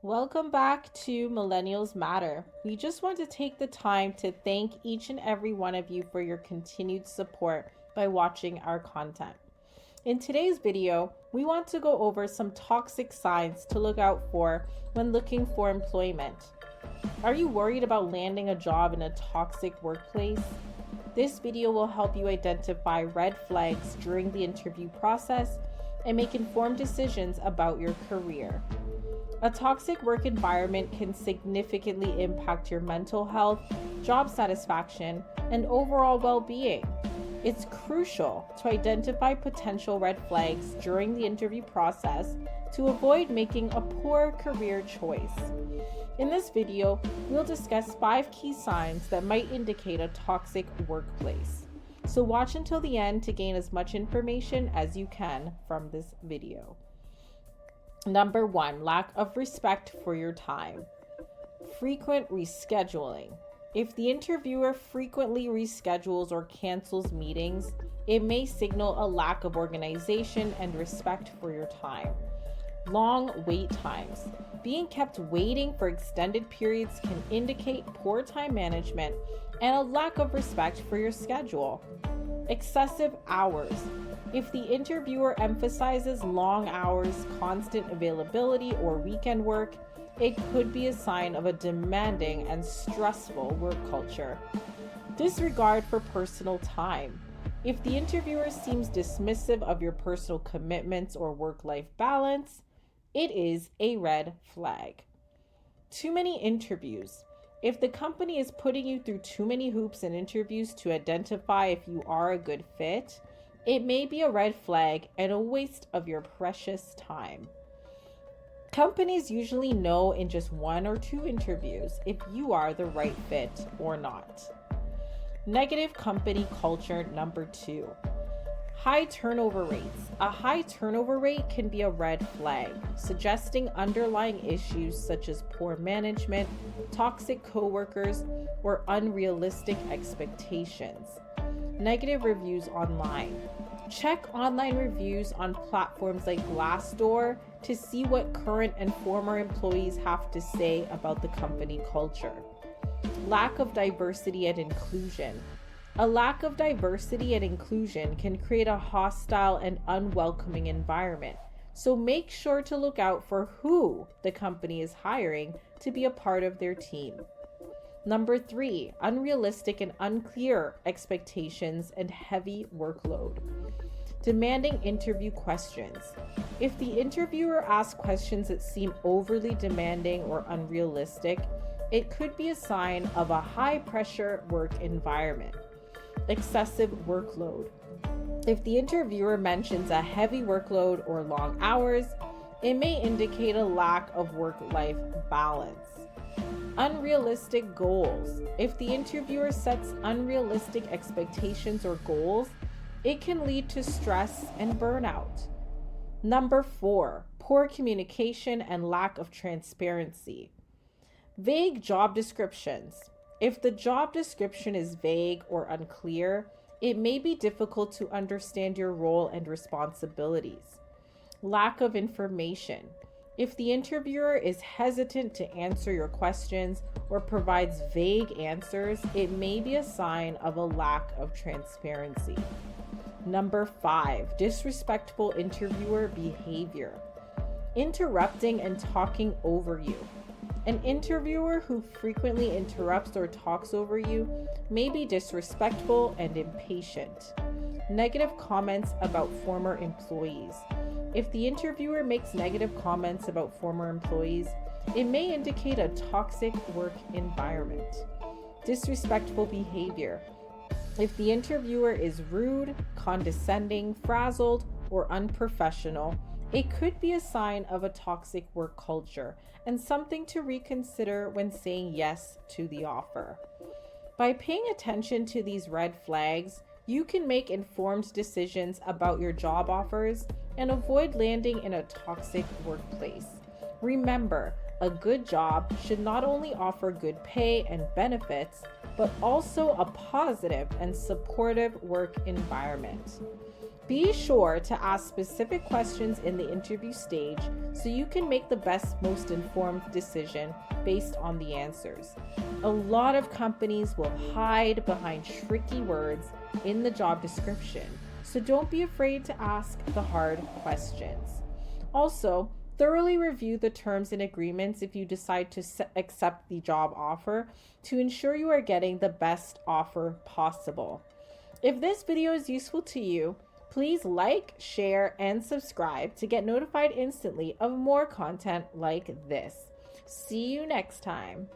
Welcome back to Millennials Matter. We just want to take the time to thank each and every one of you for your continued support by watching our content. In today's video, we want to go over some toxic signs to look out for when looking for employment. Are you worried about landing a job in a toxic workplace? This video will help you identify red flags during the interview process and make informed decisions about your career. A toxic work environment can significantly impact your mental health, job satisfaction, and overall well-being. It's crucial to identify potential red flags during the interview process to avoid making a poor career choice. In this video, we'll discuss 5 key signs that might indicate a toxic workplace. So watch until the end to gain as much information as you can from this video. Number 1, lack of respect for your time. Frequent rescheduling. If the interviewer frequently reschedules or cancels meetings, it may signal a lack of organization and respect for your time. Long wait times. Being kept waiting for extended periods can indicate poor time management and a lack of respect for your schedule. Excessive hours. If the interviewer emphasizes long hours, constant availability, or weekend work, it could be a sign of a demanding and stressful work culture. Disregard for personal time. If the interviewer seems dismissive of your personal commitments or work-life balance, it is a red flag. Too many interviews. If the company is putting you through too many hoops and interviews to identify if you are a good fit, it may be a red flag and a waste of your precious time. Companies usually know in just 1 or 2 interviews if you are the right fit or not. Negative company culture. Number 2. High turnover rates. A high turnover rate can be a red flag, suggesting underlying issues such as poor management, toxic coworkers, or unrealistic expectations. Negative reviews online. Check online reviews on platforms like Glassdoor to see what current and former employees have to say about the company culture. Lack of diversity and inclusion. A lack of diversity and inclusion can create a hostile and unwelcoming environment, so make sure to look out for who the company is hiring to be a part of their team. Number 3, unrealistic and unclear expectations and heavy workload. Demanding interview questions. If the interviewer asks questions that seem overly demanding or unrealistic, it could be a sign of a high-pressure work environment. Excessive workload. If the interviewer mentions a heavy workload or long hours, it may indicate a lack of work-life balance. Unrealistic goals. If the interviewer sets unrealistic expectations or goals, it can lead to stress and burnout. Number 4, poor communication and lack of transparency. Vague job descriptions. If the job description is vague or unclear, it may be difficult to understand your role and responsibilities. Lack of information. If the interviewer is hesitant to answer your questions or provides vague answers, it may be a sign of a lack of transparency. Number 5, disrespectful interviewer behavior. Interrupting and talking over you. An interviewer who frequently interrupts or talks over you may be disrespectful and impatient. Negative comments about former employees. If the interviewer makes negative comments about former employees, it may indicate a toxic work environment. Disrespectful behavior. If the interviewer is rude, condescending, frazzled, or unprofessional, it could be a sign of a toxic work culture and something to reconsider when saying yes to the offer. By paying attention to these red flags, you can make informed decisions about your job offers and avoid landing in a toxic workplace. Remember, a good job should not only offer good pay and benefits, but also a positive and supportive work environment. Be sure to ask specific questions in the interview stage so you can make the best, most informed decision based on the answers. A lot of companies will hide behind tricky words in the job description, so don't be afraid to ask the hard questions. Also, thoroughly review the terms and agreements if you decide to accept the job offer to ensure you are getting the best offer possible. If this video is useful to you, please like, share, and subscribe to get notified instantly of more content like this. See you next time.